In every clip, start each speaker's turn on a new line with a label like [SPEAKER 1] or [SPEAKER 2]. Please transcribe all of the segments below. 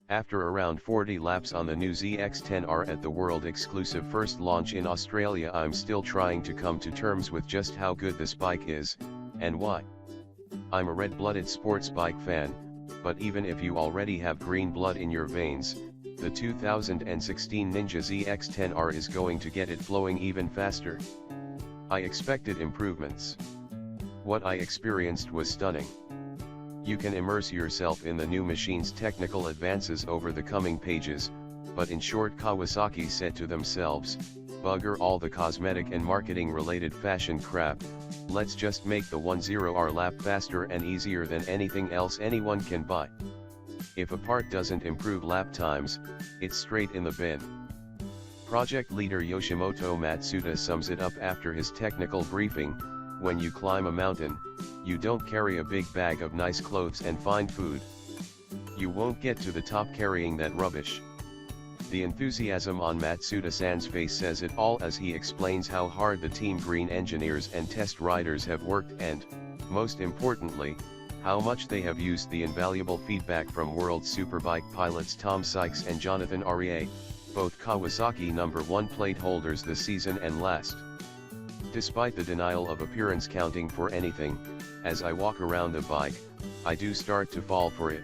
[SPEAKER 1] After around 40 laps on the new ZX-10R at the world-exclusive first launch in Australia, I'm still trying to come to terms with just how good this bike is, and why. I'm a red-blooded sports bike fan, but even if you already have green blood in your veins, the 2016 Ninja ZX-10R is going to get it flowing even faster. I expected improvements. What I experienced was stunning. You can immerse yourself in the new machine's technical advances over the coming pages, but in short, Kawasaki said to themselves, bugger all the cosmetic and marketing related fashion crap, let's just make the 10R lap faster and easier than anything else anyone can buy. If a part doesn't improve lap times, it's straight in the bin. Project leader Yoshimoto Matsuda sums it up after his technical briefing: when you climb a mountain, you don't carry a big bag of nice clothes and fine food. You won't get to the top carrying that rubbish. The enthusiasm on Matsuda-san's face says it all as he explains how hard the Team Green engineers and test riders have worked and, most importantly, how much they have used the invaluable feedback from World Superbike pilots Tom Sykes and Jonathan Aurier, both Kawasaki #1 plate holders this season and last. Despite the denial of appearance counting for anything, as I walk around the bike, I do start to fall for it.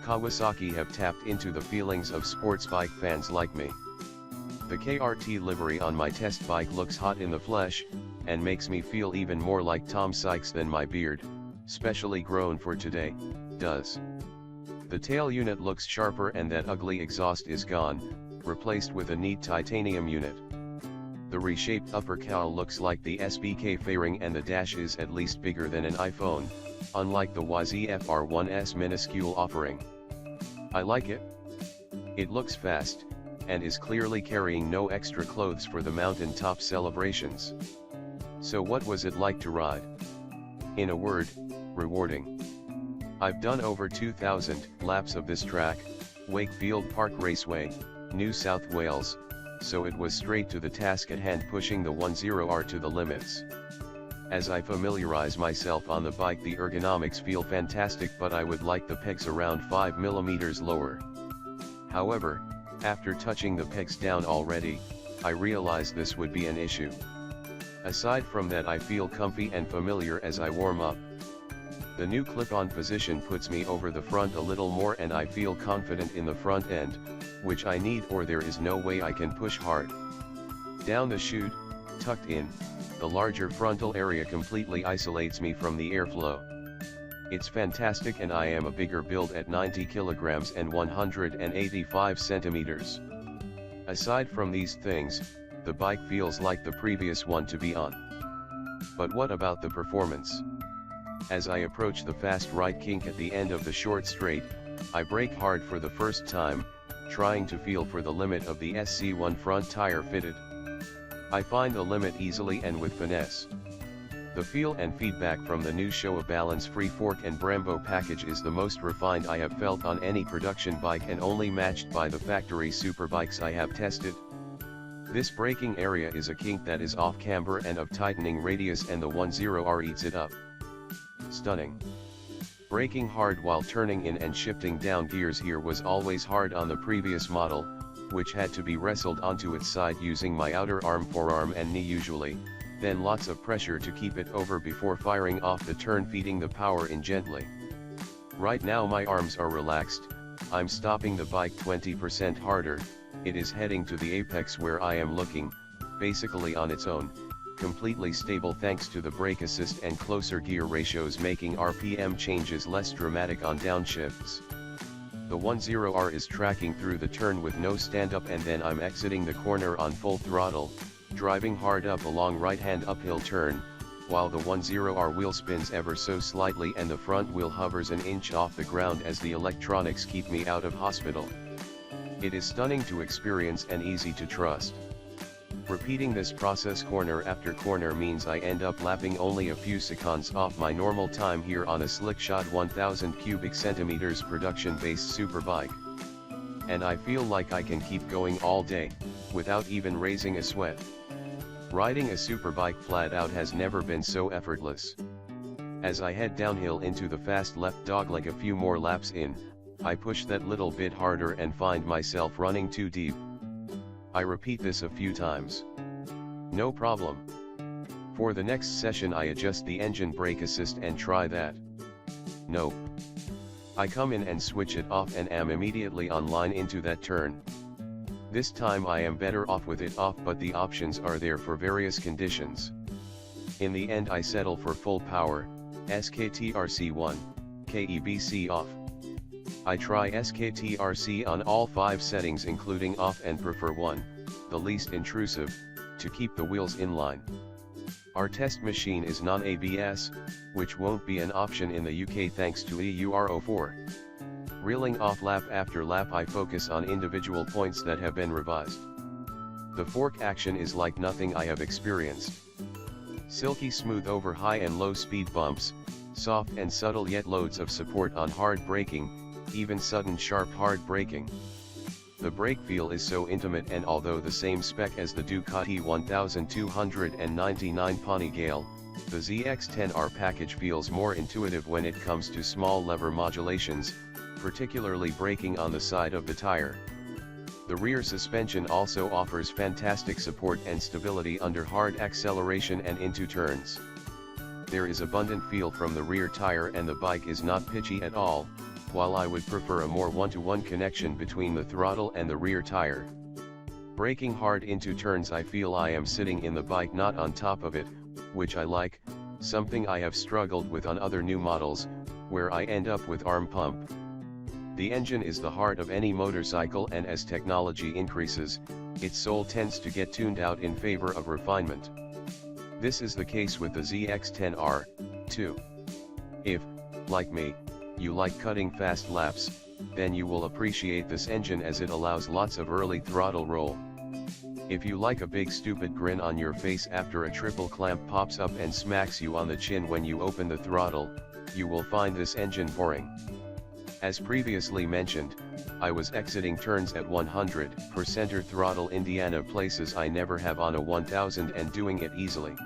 [SPEAKER 1] Kawasaki have tapped into the feelings of sports bike fans like me. The KRT livery on my test bike looks hot in the flesh, and makes me feel even more like Tom Sykes than my beard, specially grown for today, does. The tail unit looks sharper and that ugly exhaust is gone, replaced with a neat titanium unit. The reshaped upper cowl looks like the SBK fairing and the dash is at least bigger than an iPhone, unlike the YZF-R1's minuscule offering. I like it. It looks fast, and is clearly carrying no extra clothes for the mountaintop celebrations. So what was it like to ride? In a word, rewarding. I've done over 2,000 laps of this track, Wakefield Park Raceway, New South Wales, so it was straight to the task at hand, pushing the 10R to the limits. As I familiarize myself on the bike, the ergonomics feel fantastic, but I would like the pegs around 5 mm lower. However, after touching the pegs down already, I realized this would be an issue. Aside from that, I feel comfy and familiar as I warm up. The new clip-on position puts me over the front a little more and I feel confident in the front end, which I need, or there is no way I can push hard. Down the chute, tucked in, the larger frontal area completely isolates me from the airflow. It's fantastic, and I am a bigger build at 90 kilograms and 185 centimeters. Aside from these things, the bike feels like the previous one to be on. But what about the performance? As I approach the fast right kink at the end of the short straight, I brake hard for the first time, trying to feel for the limit of the SC1 front tire fitted. I find the limit easily and with finesse. The feel and feedback from the new Showa Balance Free Fork and Brembo package is the most refined I have felt on any production bike, and only matched by the factory superbikes I have tested. This braking area is a kink that is off camber and of tightening radius, and the 10R eats it up. Stunning. Braking hard while turning in and shifting down gears here was always hard on the previous model, which had to be wrestled onto its side using my outer arm, forearm and knee usually, then lots of pressure to keep it over before firing off the turn, feeding the power in gently. Right now my arms are relaxed, I'm stopping the bike 20% harder, it is heading to the apex where I am looking, basically on its own, completely stable thanks to the brake assist and closer gear ratios, making RPM changes less dramatic on downshifts. The 10R is tracking through the turn with no stand-up, and then I'm exiting the corner on full throttle, driving hard up a long right-hand uphill turn, while the 10R wheel spins ever so slightly and the front wheel hovers an inch off the ground as the electronics keep me out of hospital. It is stunning to experience and easy to trust. Repeating this process corner after corner means I end up lapping only a few seconds off my normal time here on a slickshot 1000 cubic centimeters production-based superbike. And I feel like I can keep going all day, without even raising a sweat. Riding a superbike flat out has never been so effortless. As I head downhill into the fast left dogleg a few more laps in, I push that little bit harder and find myself running too deep. I repeat this a few times. No problem. For the next session I adjust the engine brake assist and try that. Nope. I come in and switch it off and am immediately online into that turn. This time I am better off with it off, but the options are there for various conditions. In the end I settle for full power, SKTRC1, KEBC off. I try SKTRC on all 5 settings including off and prefer 1, the least intrusive, to keep the wheels in line. Our test machine is non-ABS, which won't be an option in the UK thanks to EUR04. Reeling off lap after lap I focus on individual points that have been revised. The fork action is like nothing I have experienced. Silky smooth over high and low speed bumps, soft and subtle yet loads of support on hard braking, even sudden sharp hard braking. The brake feel is so intimate, and although the same spec as the Ducati 1299 Panigale, the ZX-10R package feels more intuitive when it comes to small lever modulations, particularly braking on the side of the tire. The rear suspension also offers fantastic support and stability under hard acceleration and into turns. There is abundant feel from the rear tire and the bike is not pitchy at all, while I would prefer a more one-to-one connection between the throttle and the rear tire. Braking hard into turns I feel I am sitting in the bike, not on top of it, which I like, something I have struggled with on other new models, where I end up with arm pump. The engine is the heart of any motorcycle, and as technology increases, its soul tends to get tuned out in favor of refinement. This is the case with the ZX-10R, too. If, like me, you like cutting fast laps, then you will appreciate this engine as it allows lots of early throttle roll. If you like a big stupid grin on your face after a triple clamp pops up and smacks you on the chin when you open the throttle, you will find this engine boring. As previously mentioned, I was exiting turns at 100% throttle Indiana, places I never have on a 1000, and doing it easily.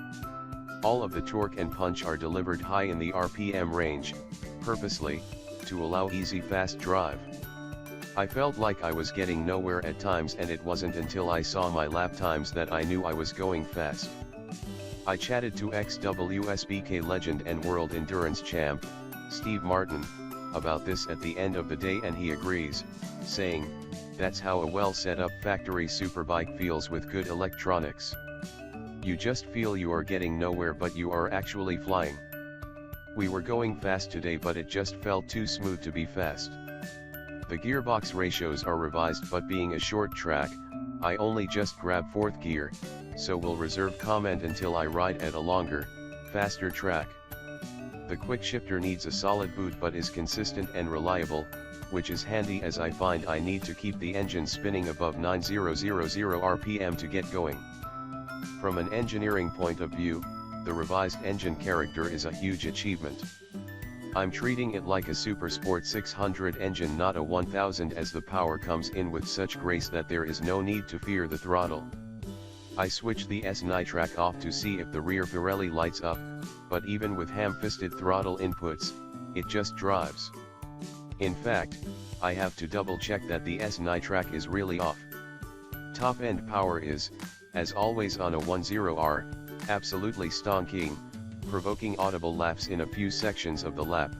[SPEAKER 1] All of the torque and punch are delivered high in the RPM range, purposely, to allow easy fast drive. I felt like I was getting nowhere at times, and it wasn't until I saw my lap times that I knew I was going fast. I chatted to ex-WSBK legend and world endurance champ, Steve Martin, about this at the end of the day, and he agrees, saying, "That's how a well set up factory superbike feels with good electronics. You just feel you are getting nowhere, but you are actually flying. We were going fast today, but it just felt too smooth to be fast." The gearbox ratios are revised, but being a short track, I only just grab 4th gear, so will reserve comment until I ride at a longer, faster track. The quick shifter needs a solid boot but is consistent and reliable, which is handy as I find I need to keep the engine spinning above 9000 RPM to get going. From an engineering point of view, the revised engine character is a huge achievement. I'm treating it like a Super Sport 600 engine, not a 1000, as the power comes in with such grace that there is no need to fear the throttle. I switch the S-Nitrac off to see if the rear Pirelli lights up, but even with ham-fisted throttle inputs, it just drives. In fact, I have to double-check that the S-Nitrac is really off. Top-end power is, as always on a 10R, absolutely stonking, provoking audible laps in a few sections of the lap.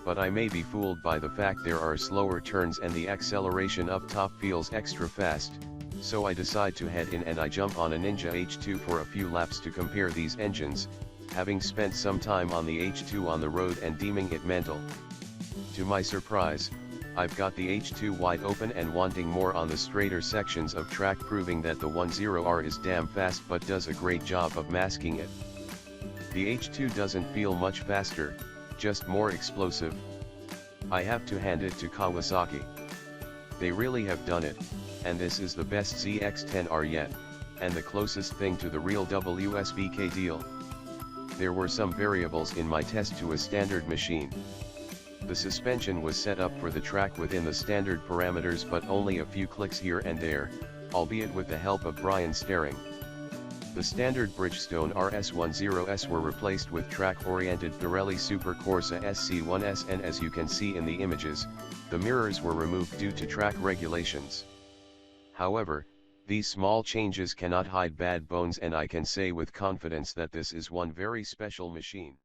[SPEAKER 1] But I may be fooled by the fact there are slower turns and the acceleration up top feels extra fast, so I decide to head in and I jump on a Ninja H2 for a few laps to compare these engines, having spent some time on the H2 on the road and deeming it mental. To my surprise, I've got the H2 wide open and wanting more on the straighter sections of track, proving that the 10R is damn fast but does a great job of masking it. The H2 doesn't feel much faster, just more explosive. I have to hand it to Kawasaki. They really have done it, and this is the best ZX-10R yet, and the closest thing to the real WSBK deal. There were some variables in my test to a standard machine. The suspension was set up for the track within the standard parameters, but only a few clicks here and there, albeit with the help of Brian steering. The standard Bridgestone RS10s were replaced with track-oriented Pirelli Super Corsa SC1s, and as you can see in the images, the mirrors were removed due to track regulations. However, these small changes cannot hide bad bones, and I can say with confidence that this is one very special machine.